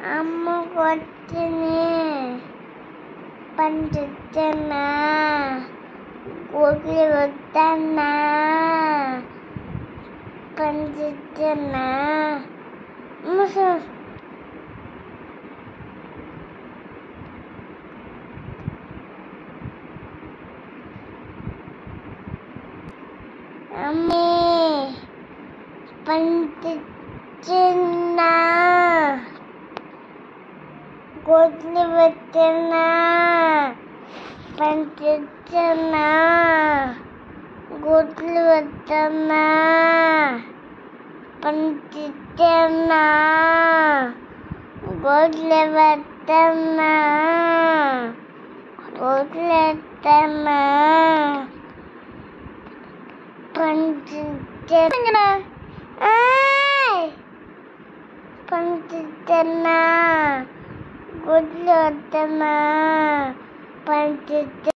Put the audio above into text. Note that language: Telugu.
అమ్మ కొట్టిని పంచుతున్నా గుడ్లు వద్దన్నా పంచుతున్నా ముసు అమ్మే పంచుతున్నా గుడ్లు వద్దన్నా పంచుతున్నా గుడ్లు వద్దన్నా పంచుతున్నా గుడ్లు వద్దన్నా గుడ్లు వద్దన్నా పంచుతున్నా పంచుతున్నా గుడ్లు వద్దన్నా పంచుతున్నా